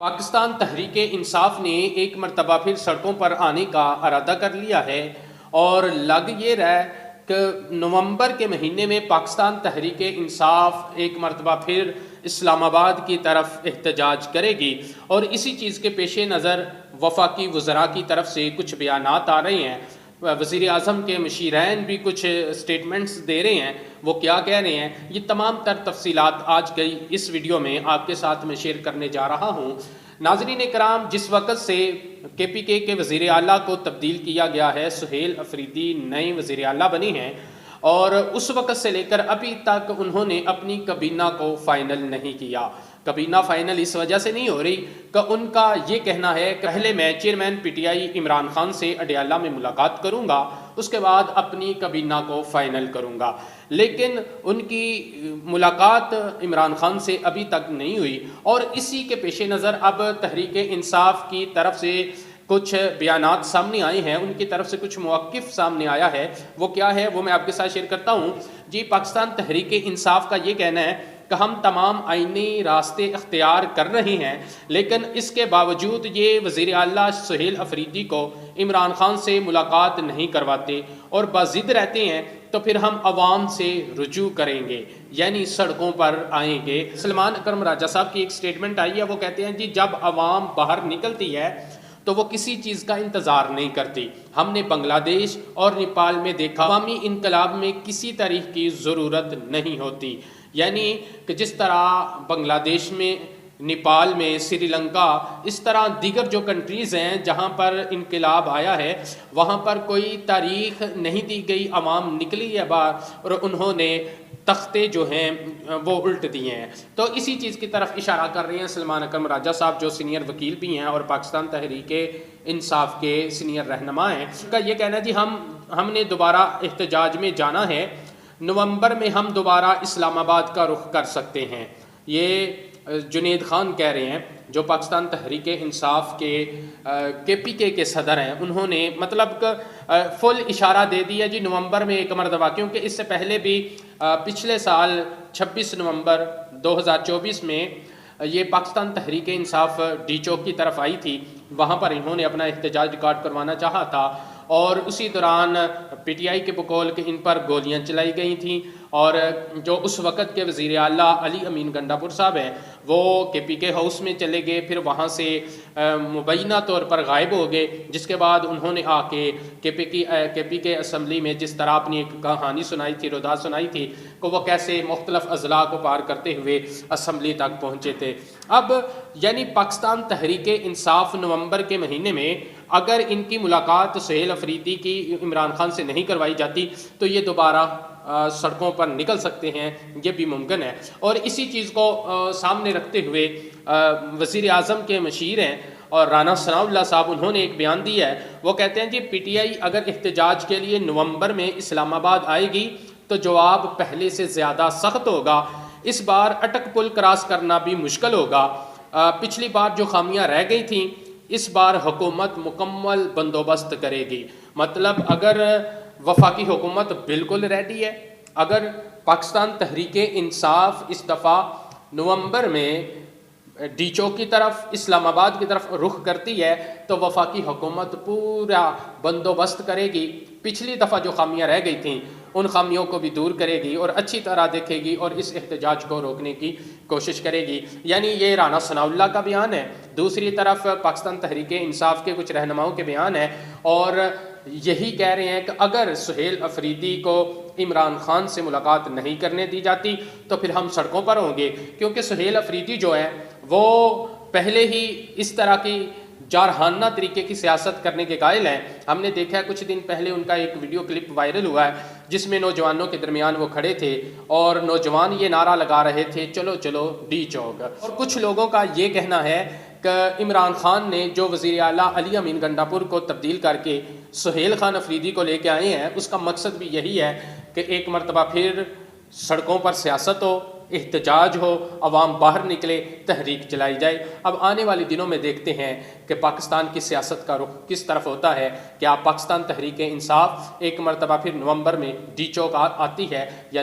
पाकिस्तान तहरीक इंसाफ ने एक मरतबा फिर सड़कों पर आने का इरादा कर लिया है और लग ये रहा है कि नवंबर के महीने में पाकिस्तान तहरीक इंसाफ एक मरतबा फिर इस्लामाबाद की तरफ एहतजाज करेगी। और इसी चीज़ के पेश नज़र वफाकी वज़रा की तरफ से कुछ बयानात आ रहे हैं, वज़ीर आज़म के मशीरैन भी कुछ स्टेटमेंट्स दे रहे हैं। वो क्या कह रहे हैं, ये तमाम तर तफसीलात आज की इस वीडियो में आपके साथ मैं शेयर करने जा रहा हूँ। नाज़रीन कराम, जिस वक़्त से KPK के वज़ीर आला को तब्दील किया गया है, सुहेल अफरीदी नए वज़ीर आला बने हैं और उस वक़्त से लेकर अभी तक उन्होंने अपनी कबीना को फ़ाइनल नहीं किया। कबीना फ़ाइनल इस वजह से नहीं हो रही कि उनका ये कहना है कि पहले मैं चेयरमैन PTI इमरान खान से अडियाला में मुलाकात करूँगा, उसके बाद अपनी कबीना को फ़ाइनल करूँगा। लेकिन उनकी मुलाकात इमरान खान से अभी तक नहीं हुई और इसी के पेश नज़र अब तहरीक इंसाफ की तरफ से कुछ बयानात सामने आए हैं, उनकी तरफ से कुछ मौक़िफ़ सामने आया है। वो क्या है वो मैं आपके साथ शेयर करता हूँ। जी, पाकिस्तान तहरीक इंसाफ का ये कहना है कि हम तमाम आईनी रास्ते इख्तियार कर रहे हैं, लेकिन इसके बावजूद ये वज़ीर आला सुहेल अफरीदी को इमरान खान से मुलाकात नहीं करवाते और बाज़िद रहते हैं, तो फिर हम आवाम से रुजू करेंगे, यानी सड़कों पर आएंगे। सलमान अकरम राजा साहब की एक स्टेटमेंट आई है, वो कहते हैं जी जब आवाम बाहर निकलती है तो वो किसी चीज़ का इंतज़ार नहीं करती। हमने बांग्लादेश और नेपाल में देखा, अवामी इनकलाब में किसी तरह की ज़रूरत नहीं होती। यानी कि जिस तरह बांग्लादेश में, नेपाल में, श्रीलंका, इस तरह दीगर जो कंट्रीज़ हैं जहाँ पर इनकलाब आया है, वहाँ पर कोई तारीख़ नहीं दी गई, आवाम निकली है बाहर और उन्होंने तख्ते जो हैं वो उल्ट दिए हैं। तो इसी चीज़ की तरफ इशारा कर रहे हैं सलमान अकरम राजा साहब, जो सीनियर वकील भी हैं और पाकिस्तान तहरीक इंसाफ के सीनियर रहनुमा हैं। उनका ये कहना है जी हमने दोबारा एहतजाज में जाना है, नवंबर में हम दोबारा इस्लामाबाद का रुख कर सकते हैं। ये जुनेद खान कह रहे हैं, जो पाकिस्तान तहरीक इंसाफ के KPK के सदर हैं। उन्होंने मतलब फुल इशारा दे दिया जी नवंबर में एक मरतबा, क्योंकि इससे पहले भी पिछले साल 26 नवंबर 2024 में ये पाकिस्तान तहरीक इंसाफ डी चौक की तरफ आई थी, वहाँ पर इन्होंने अपना एहतजाज रिकॉर्ड करवाना चाहा था और उसी दौरान PTI के बकौल के इन पर गोलियां चलाई गई थीं और जो उस वक़्त के वज़ीर आला अली अमीन गंडापुर साहब हैं वो KPK हाउस में चले गए, फिर वहाँ से मुबैना तौर पर गायब हो गए। जिसके बाद उन्होंने आके KPK असम्बली में जिस तरह अपनी एक कहानी सुनाई थी, रुदा सुनाई थी कि वो कैसे मुख्तलिफ अज़ला को पार करते हुए असम्बली तक पहुँचे थे। अब यानी पाकिस्तान तहरीक इंसाफ नवंबर के महीने में अगर इनकी मुलाकात सुहेल अफरीदी की इमरान खान से नहीं करवाई जाती तो ये दोबारा सड़कों पर निकल सकते हैं, ये भी मुमकिन है। और इसी चीज़ को सामने रखते हुए वज़ीर आज़म के मशीर हैं और राना सनाउल्लाह साहब, उन्होंने एक बयान दिया है। वो कहते हैं जी PTI अगर एहतजाज के लिए नवंबर में इस्लामाबाद आएगी तो जवाब पहले से ज़्यादा सख्त होगा। इस बार अटक पुल क्रॉस करना भी मुश्किल होगा। पिछली बार जो खामियां रह गई थीं, इस बार हुकूमत मुकम्मल बंदोबस्त करेगी। मतलब अगर वफाकी हुकूमत बिल्कुल रेडी है, अगर पाकिस्तान तहरीक इंसाफ इस दफ़ा नवंबर में डी चौक की तरफ, इस्लामाबाद की तरफ रुख करती है तो वफाकी हुकूमत पूरा बंदोबस्त करेगी। पिछली दफ़ा जो खामियां रह गई थीं उन खामियों को भी दूर करेगी और अच्छी तरह देखेगी और इस एहतजाज को रोकने की कोशिश करेगी। यानी ये राना सनाउल्लाह का बयान है, दूसरी तरफ पाकिस्तान तहरीक इंसाफ के कुछ रहनुमाओं के बयान है और यही कह रहे हैं कि अगर सुहेल अफरीदी को इमरान खान से मुलाकात नहीं करने दी जाती तो फिर हम सड़कों पर होंगे, क्योंकि सुहेल अफरीदी जो है वो पहले ही इस तरह की जारहाना तरीके की सियासत करने के कायल हैं। हमने देखा है कुछ दिन पहले उनका एक वीडियो क्लिप वायरल हुआ है जिसमें नौजवानों के दरमियान वो खड़े थे और नौजवान ये नारा लगा रहे थे, चलो चलो डी चौक। और कुछ लोगों का ये कहना है कि इमरान खान ने जो वज़ीर आला अली अमीन गंडापुर को तब्दील करके सुहेल खान अफरीदी को लेके आए हैं, उसका मकसद भी यही है कि एक मरतबा फिर सड़कों पर सियासत हो, एहतजाज हो, अवाम बाहर निकले, तहरीक चलाई जाए। अब आने वाले दिनों में देखते हैं कि पाकिस्तान की सियासत का रुख किस तरफ होता है। क्या पाकिस्तान तहरीक इंसाफ एक मरतबा फिर नवंबर में डी चौक आती है या